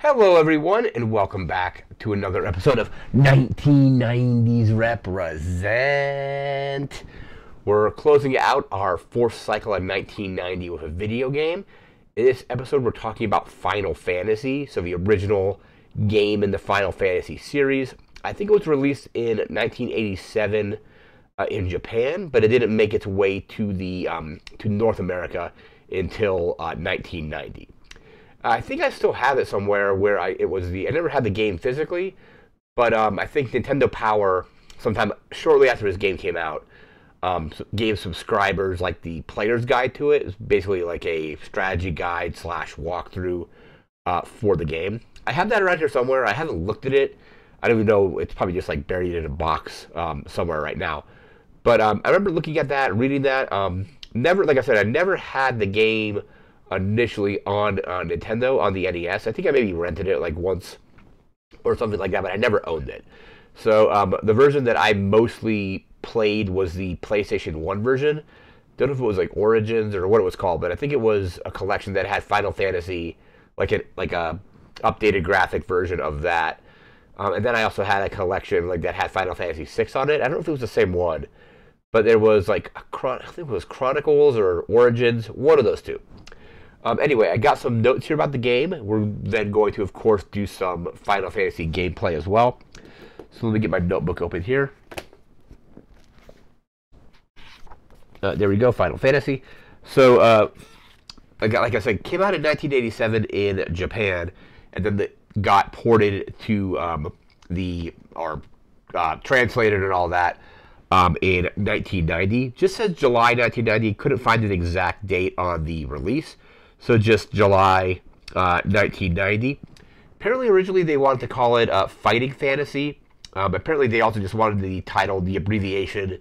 Hello, everyone, and welcome back to another episode of 1990s Represent. We're closing out our fourth cycle of 1990 with a video game. In this episode, we're talking about Final Fantasy, so the original game in the Final Fantasy series. I think it was released in 1987 in Japan, but it didn't make its way to to North America until 1990. I think I still have it somewhere where I never had the game physically, but I think Nintendo Power sometime shortly after this game came out gave subscribers like the player's guide to it. It's basically like a strategy guide slash walkthrough for the game. I have that around here somewhere. I haven't looked at it. I don't even know. It's probably just like buried in a box somewhere right now. But I remember looking at that, reading that. Never, like I said, I never had the game initially on Nintendo on the NES. I think I maybe rented it like once or something like that, but I never owned it. So the version that I mostly played was the PlayStation 1 version. Don't know if it was like Origins or what it was called, but I think it was a collection that had Final Fantasy, like a updated graphic version of that. And then I also had a collection like that had Final Fantasy 6 on it. I don't know if it was the same one, but there was like I think it was Chronicles or Origins, one of those two. Anyway, I got some notes here about the game. We're then going to, of course, do some Final Fantasy gameplay as well. So let me get my notebook open here. There we go, Final Fantasy. So, like I said, came out in 1987 in Japan, and then got ported to translated and all that in 1990. Just says July 1990. Couldn't find an exact date on the release. So just July 1990. Apparently, originally they wanted to call it Fighting Fantasy. Apparently, they also just wanted the title, the abbreviation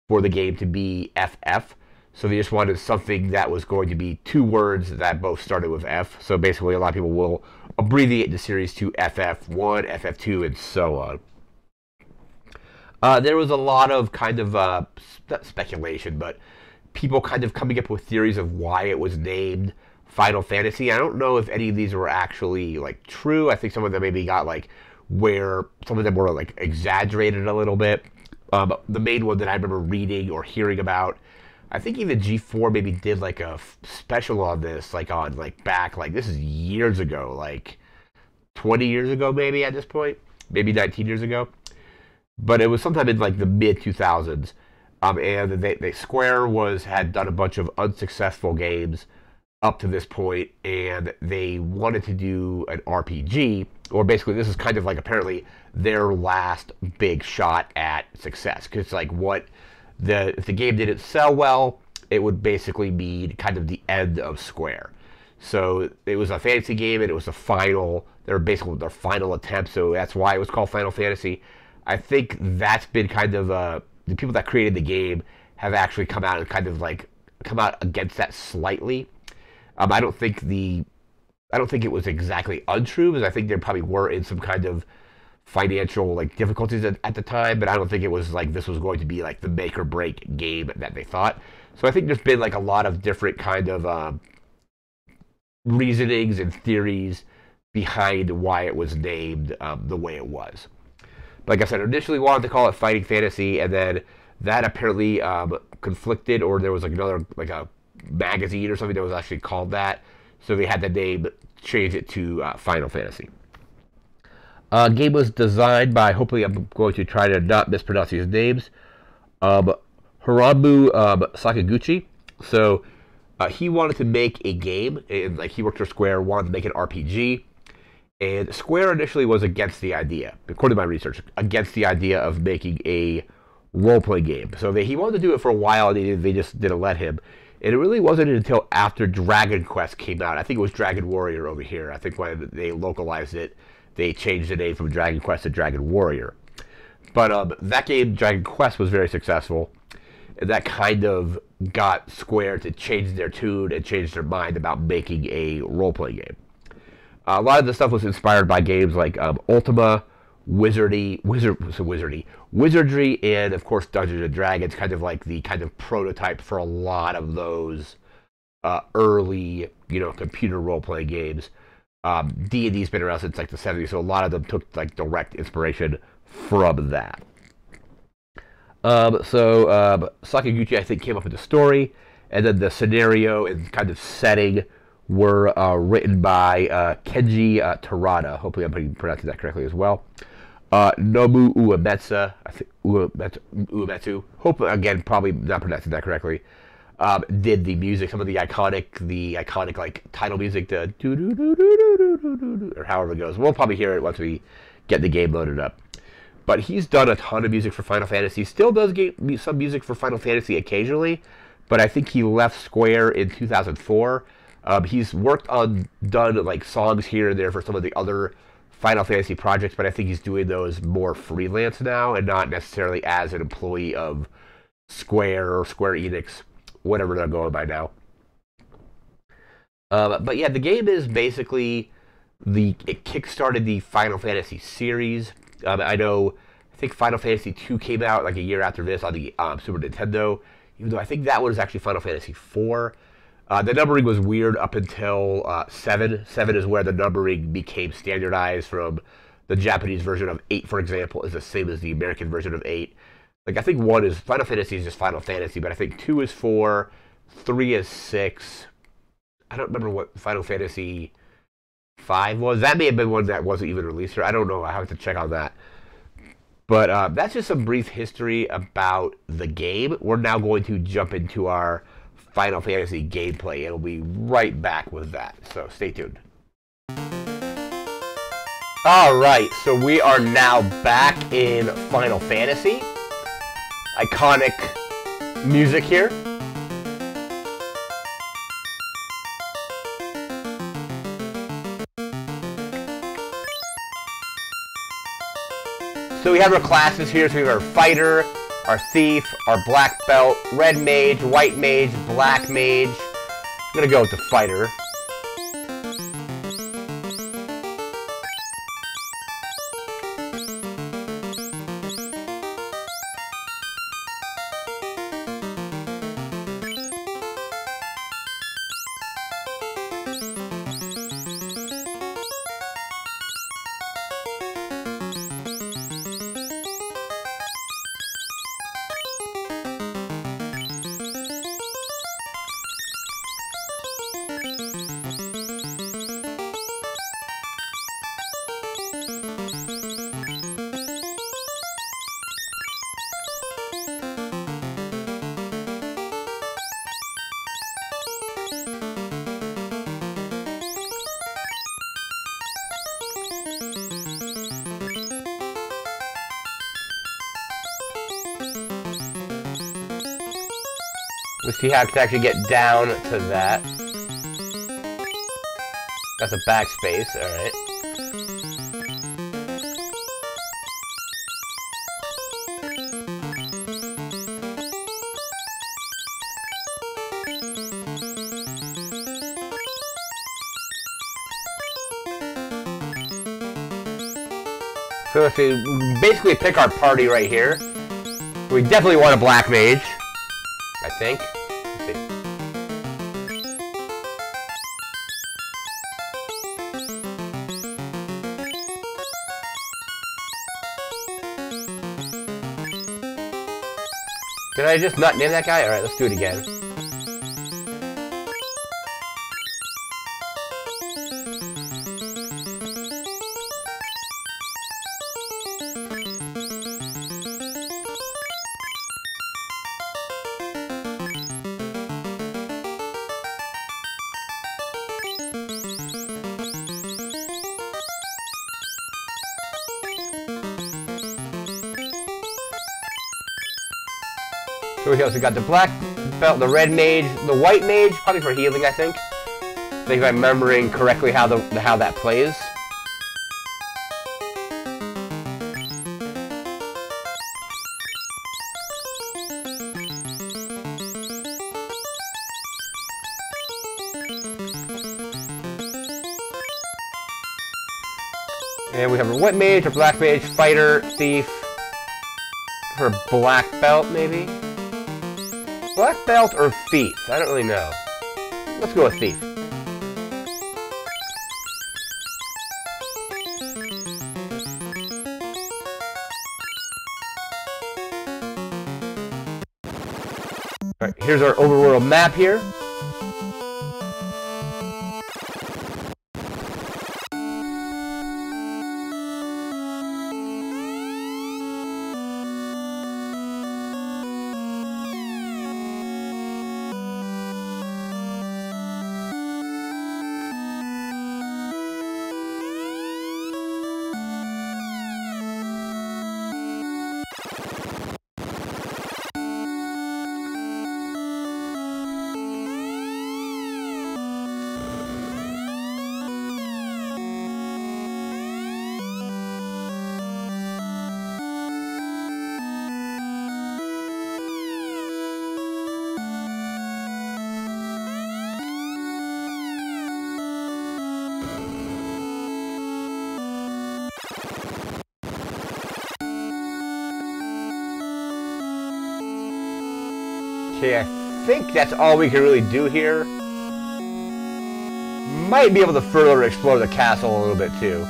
for the game to be FF. So they just wanted something that was going to be two words that both started with F. So basically, a lot of people will abbreviate the series to FF1, FF2, and so on. There was a lot of kind of not speculation, but people kind of coming up with theories of why it was named Final Fantasy. I don't know if any of these were actually like true. I think some of them maybe got like where some of them were like exaggerated a little bit. The main one that I remember reading or hearing about, I think even G4 maybe did like a special on this, like on like back, like this is years ago, like 20 years ago maybe at this point, maybe 19 years ago. But it was sometime in like the mid 2000s. And Square had done a bunch of unsuccessful games up to this point, and they wanted to do an RPG, or basically this is kind of like apparently their last big shot at success. Because like if the game didn't sell well, it would basically mean kind of the end of Square. So it was a fantasy game, and it was their final attempt. So that's why it was called Final Fantasy. I think that's been kind of the people that created the game have actually come out and kind of like come out against that slightly. I don't think it was exactly untrue, because I think there probably were in some kind of financial like difficulties at the time, but I don't think it was like this was going to be like the make or break game that they thought. So I think there's been like a lot of different kind of reasonings and theories behind why it was named the way it was. Like I said, initially wanted to call it Fighting Fantasy, and then that apparently conflicted, or there was like another like a magazine or something that was actually called that, so they had the name change it to Final Fantasy. Game was designed by, hopefully I'm going to try to not mispronounce these names, Hiromu Sakaguchi. So he wanted to make a game, and like he worked for Square, wanted to make an RPG. And Square initially was against the idea, according to my research, against the idea of making a role-playing game. So he wanted to do it for a while, and they just didn't let him. And it really wasn't until after Dragon Quest came out. I think it was Dragon Warrior over here. I think when they localized it, they changed the name from Dragon Quest to Dragon Warrior. But that game, Dragon Quest, was very successful. And that kind of got Square to change their tune and change their mind about making a role-playing game. A lot of the stuff was inspired by games like Ultima, Wizardry, and of course Dungeons and Dragons, kind of like the kind of prototype for a lot of those early, computer role-playing games. D&D's been around since like the 70s, so a lot of them took like direct inspiration from that. Sakaguchi, I think, came up with the story, and then the scenario and kind of setting were written by Kenji Terada. Hopefully, I'm pronouncing that correctly as well. Nobu Uematsu, I think Uematsu. Hope again, probably not pronouncing that correctly. Did the music, some of the iconic like title music, the do do do do do do do, or however it goes. We'll probably hear it once we get the game loaded up. But he's done a ton of music for Final Fantasy. Still does get some music for Final Fantasy occasionally, but I think he left Square in 2004. He's done like songs here and there for some of the other Final Fantasy projects, but I think he's doing those more freelance now and not necessarily as an employee of Square or Square Enix, whatever they're going by now. But yeah, the game is basically it kickstarted the Final Fantasy series. I think Final Fantasy 2 came out like a year after this on the Super Nintendo, even though I think that was actually Final Fantasy 4. The numbering was weird up until 7. 7 is where the numbering became standardized from the Japanese version of 8, for example, is the same as the American version of 8. Like, I think Final Fantasy is just Final Fantasy, but I think 2 is 4, 3 is 6. I don't remember what Final Fantasy 5 was. That may have been one that wasn't even released here. I don't know. I have to check on that. But that's just some brief history about the game. We're now going to jump into our Final Fantasy gameplay, and we'll be right back with that. So stay tuned. Alright, so we are now back in Final Fantasy. Iconic music here. So we have our classes here. So we have our fighter, our thief, our black belt, red mage, white mage, black mage. I'm gonna go with the fighter. Let's see how I can actually get down to that. Got the backspace, alright. So let's see, basically pick our party right here. We definitely want a black mage, I think. Let's see. Did I just not name that guy? Alright, let's do it again. So we also got the black belt, the red mage, the white mage, probably for healing, I think. I think if I'm remembering correctly how that plays. And we have a white mage, a black mage, fighter, thief, her black belt, maybe? Black belt or thief? I don't really know. Let's go with thief. All right, here's our overworld map here. Okay, I think that's all we can really do here. Might be able to further explore the castle a little bit too.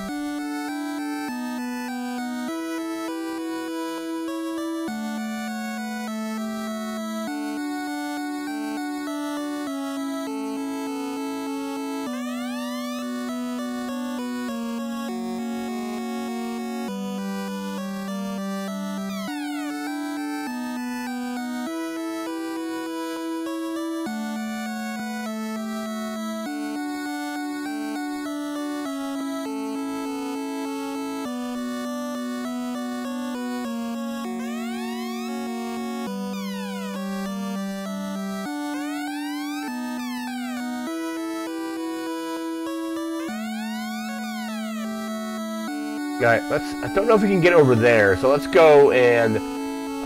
Alright, I don't know if we can get over there, so let's go and...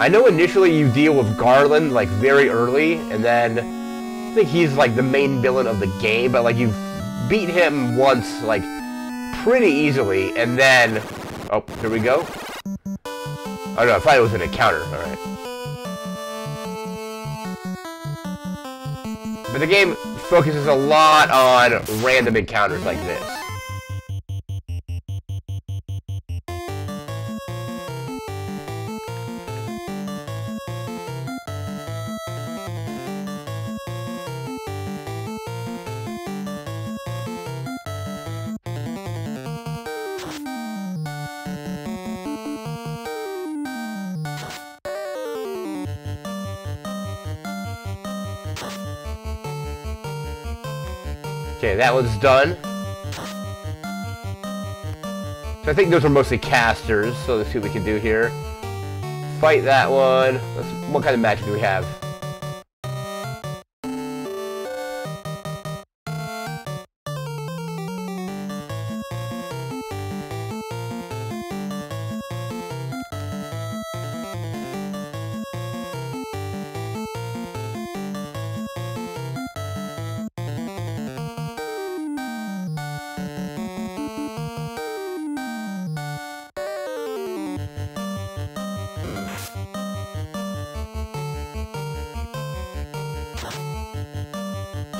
I know initially you deal with Garland, like, very early, and then... I think he's, like, the main villain of the game, but, like, you've beat him once, like, pretty easily, and then... Oh, here we go. Oh no, I thought it was an encounter, alright. But the game focuses a lot on random encounters like this. Okay, that one's done. So I think those are mostly casters, so let's see what we can do here. Fight that one. What kind of magic do we have?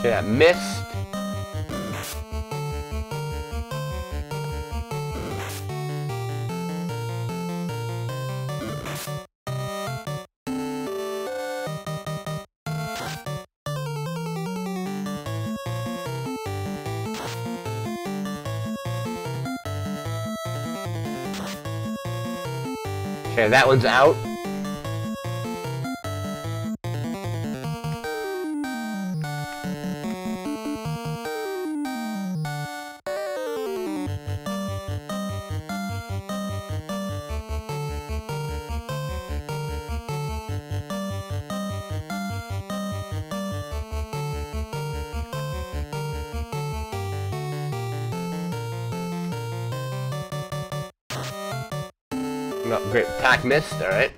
Okay, that missed. Okay, that one's out. No, great. Attack missed, alright.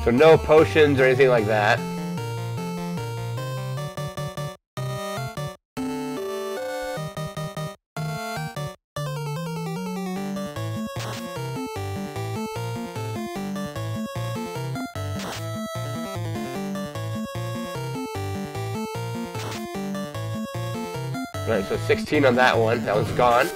So no potions or anything like that. Alright, so 16 on that one. That one's gone.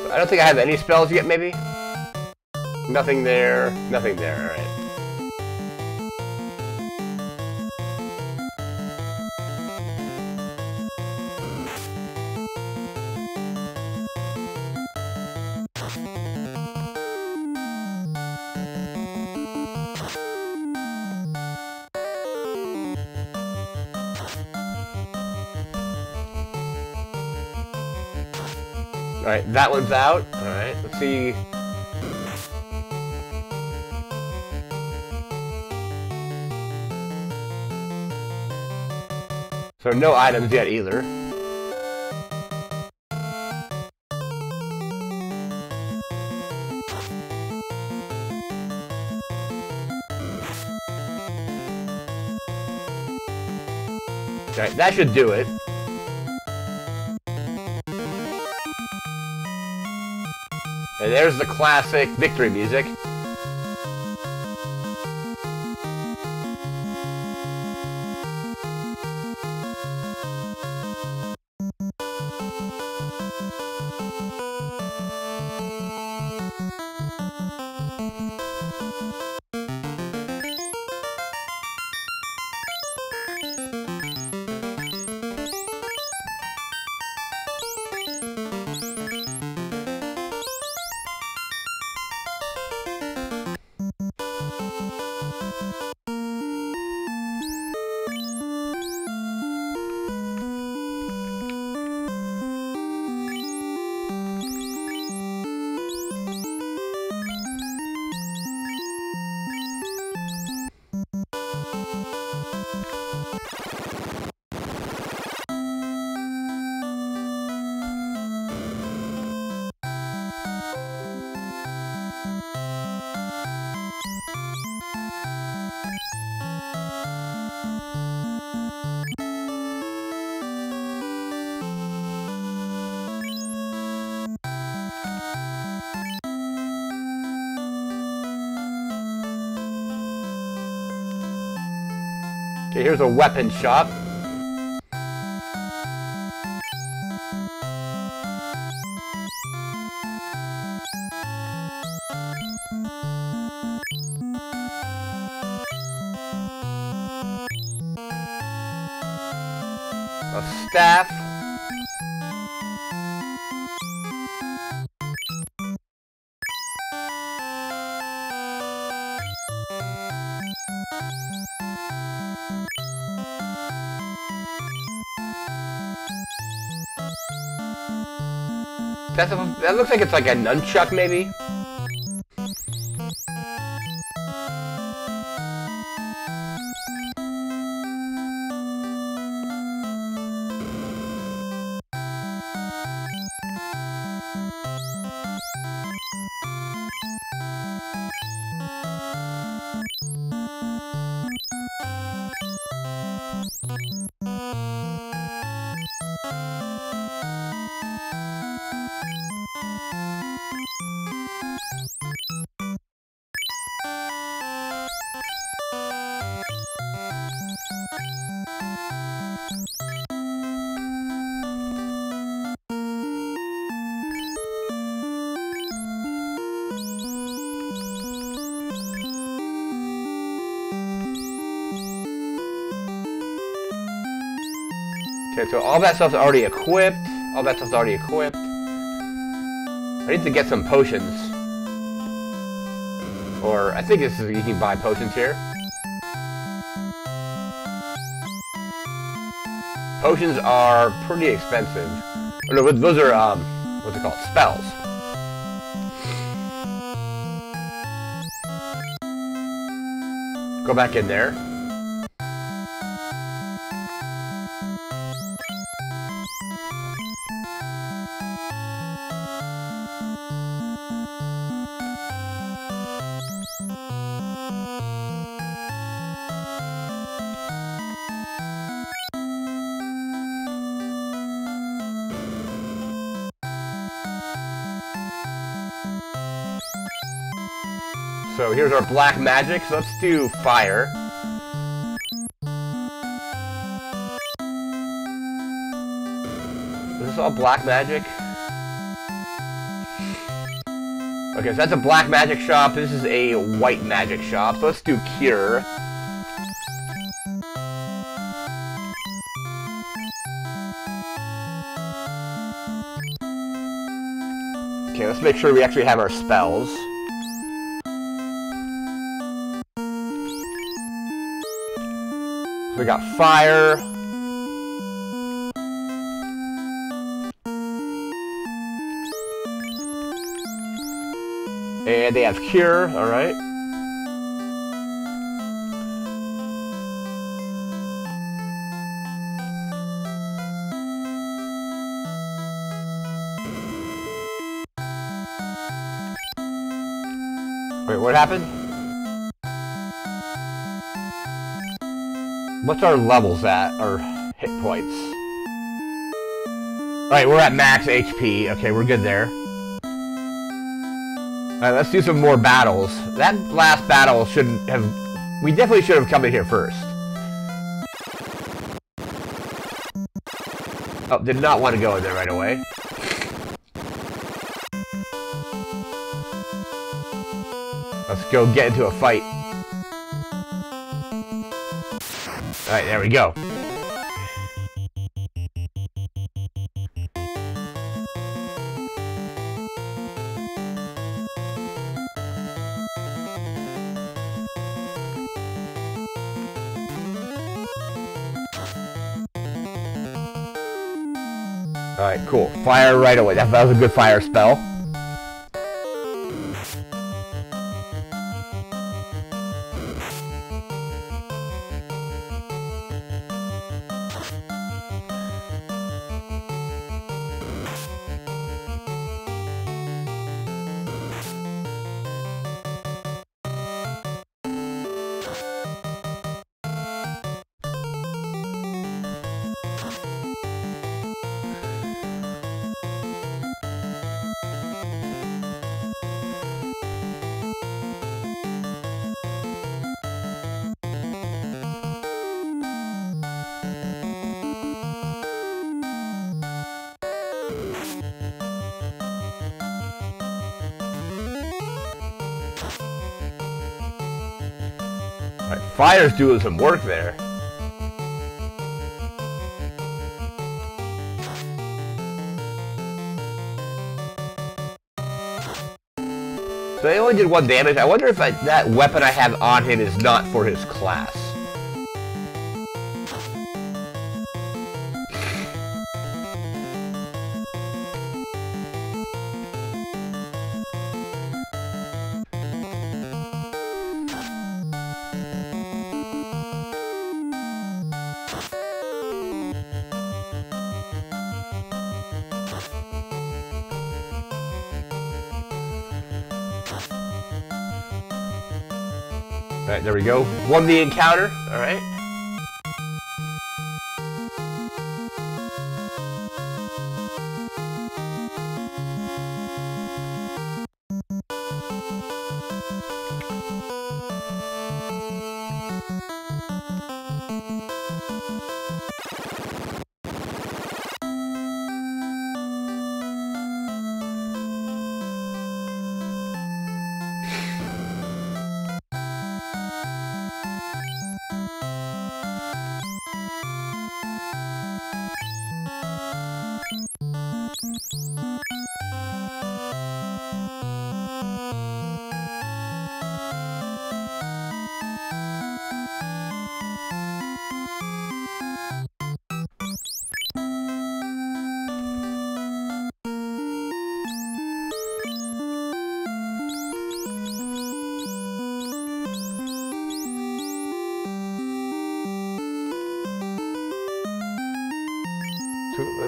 I don't think I have any spells yet, maybe? Nothing there, nothing there, alright. Alright, that one's out. Alright, let's see. So no items yet either. Alright, that should do it. And there's the classic victory music. Okay, here's a weapon shop. A staff. That looks like it's like a nunchuck, maybe? Okay, so all that stuff's already equipped. All that stuff's already equipped. I need to get some potions. Or, I think this is, you can buy potions here. Potions are pretty expensive. Oh, no, those are, what's it called? Spells. Go back in there. So here's our black magic, so let's do fire. Is this all black magic? Okay, so that's a black magic shop, this is a white magic shop, so let's do cure. Okay, let's make sure we actually have our spells. We got fire. And they have cure, alright. Wait, what happened? What's our levels at? Our hit points? Alright, we're at max HP. Okay, we're good there. Alright, let's do some more battles. That last battle shouldn't have... We definitely should have come in here first. Oh, did not want to go in there right away. Let's go get into a fight. Alright, there we go. Alright, cool. Fire right away. That was a good fire spell. Alright, fire's doing some work there. So they only did 1 damage. I wonder if that weapon I have on him is not for his class. Alright, there we go. Won the encounter. Alright.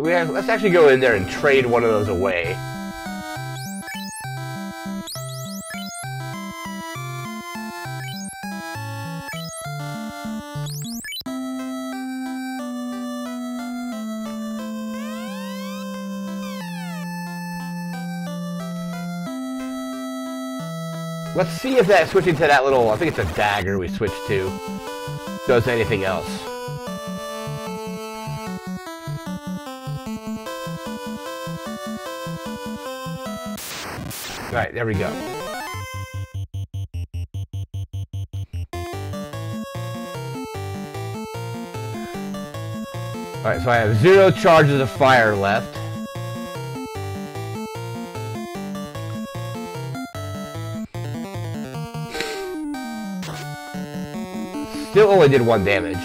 let's actually go in there and trade one of those away. Let's see if that switching to that little, I think it's a dagger we switched to, does anything else. Alright, there we go. Alright, so I have 0 charges of fire left. Still only did 1 damage.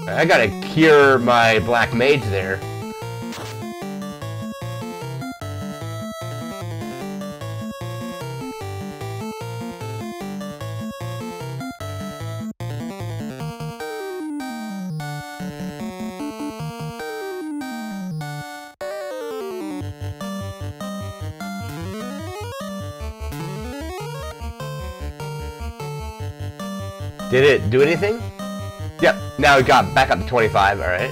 I gotta cure my black mage there. Did it do anything? Yep, now we got back up to 25, alright.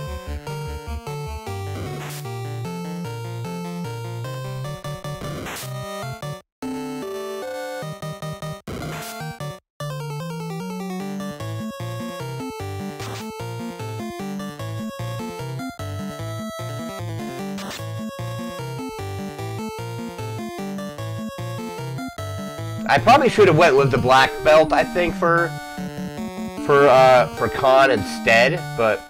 I probably should have went with the black belt, I think, for Khan instead, but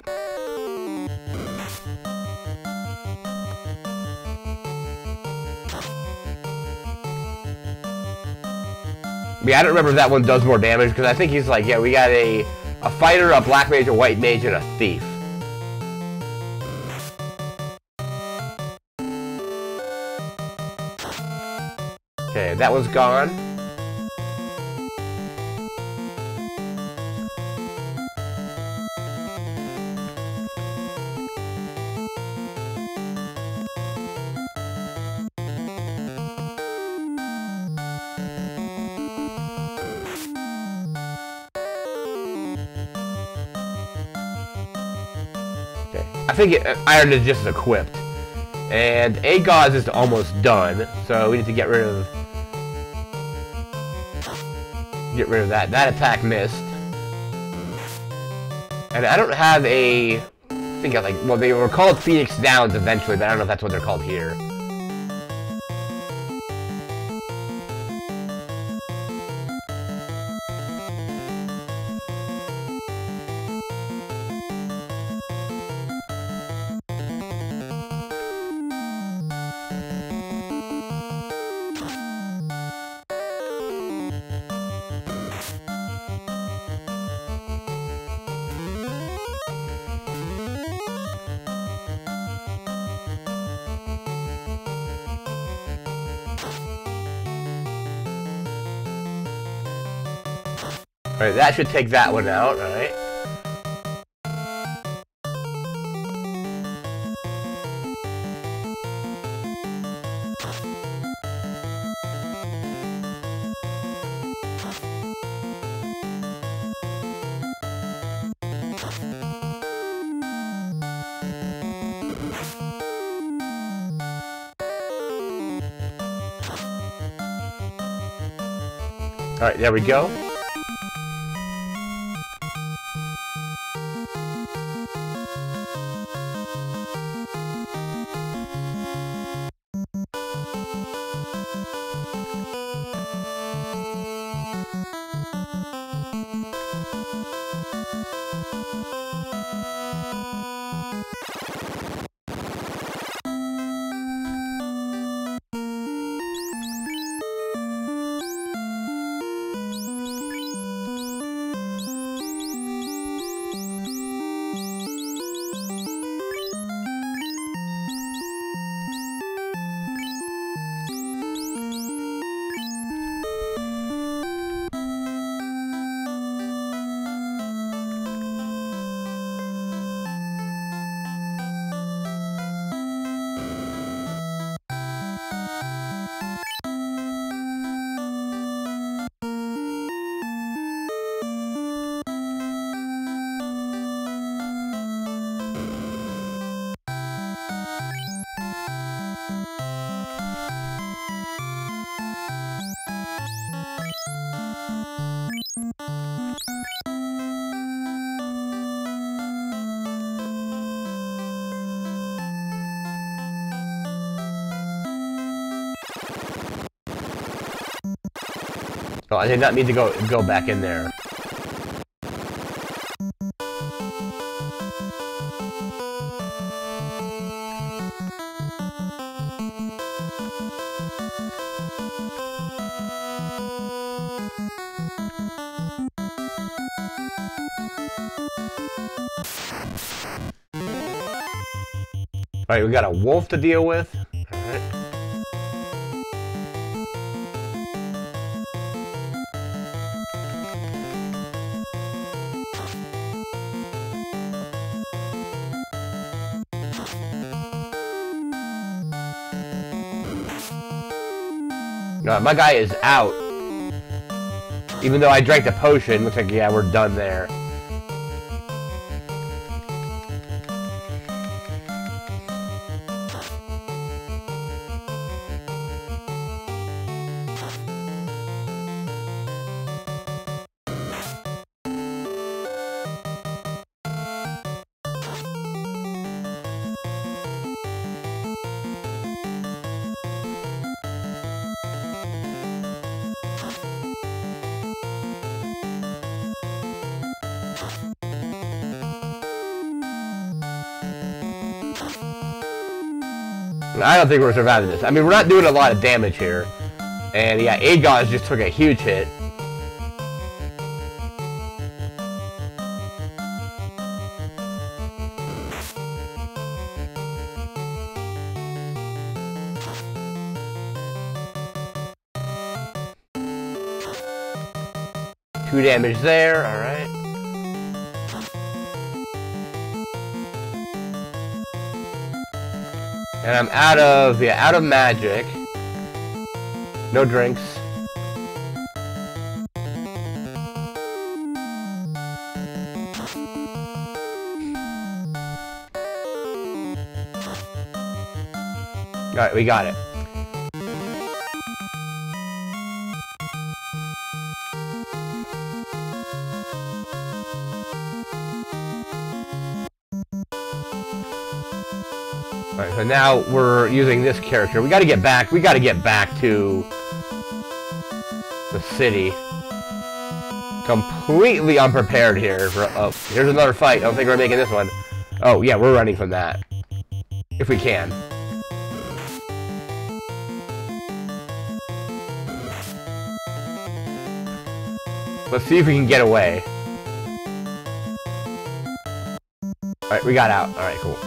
yeah, I don't remember if that one does more damage, because I think he's like, yeah, we got a fighter, a black mage, a white mage, and a thief. Okay, that one's gone. I think Iron is just equipped. And Agaz is almost done, so we need to get rid of that. That attack missed. And I don't have a... I think like, well, they were called Phoenix Downs eventually, but I don't know if that's what they're called here. Alright, that should take that one out, alright. Alright, there we go. Oh, I did not mean to go back in there. Alright, we got a wolf to deal with. Alright. My guy is out. Even though I drank the potion, looks like, yeah, we're done there. I don't think we're surviving this. I mean, we're not doing a lot of damage here. And yeah, Aegon just took a huge hit. Two damage there, alright. And I'm out of magic. No drinks. Alright, we got it. Alright, so now we're using this character. We gotta get back to the city. Completely unprepared here. Oh, here's another fight. I don't think we're making this one. Oh, yeah, we're running from that. If we can. Let's see if we can get away. Alright, we got out. Alright, cool.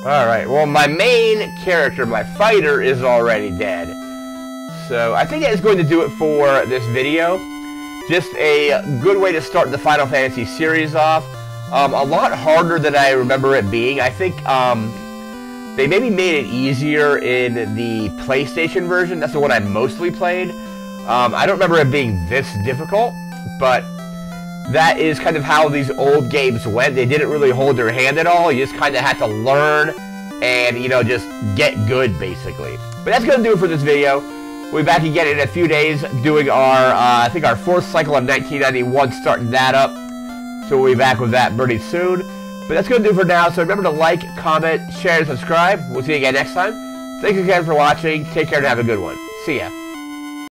Alright, well my main character, my fighter, is already dead. So I think that is going to do it for this video. Just a good way to start the Final Fantasy series off. A lot harder than I remember it being. I think they maybe made it easier in the PlayStation version. That's the one I mostly played. I don't remember it being this difficult, but that is kind of how these old games went. They didn't really hold their hand at all. You just kind of had to learn and, you know, just get good, basically. But that's going to do it for this video. We'll be back again in a few days doing our, I think our 4th cycle of 1991, starting that up. So we'll be back with that pretty soon. But that's going to do it for now. So remember to like, comment, share, and subscribe. We'll see you again next time. Thanks again for watching. Take care and have a good one. See ya.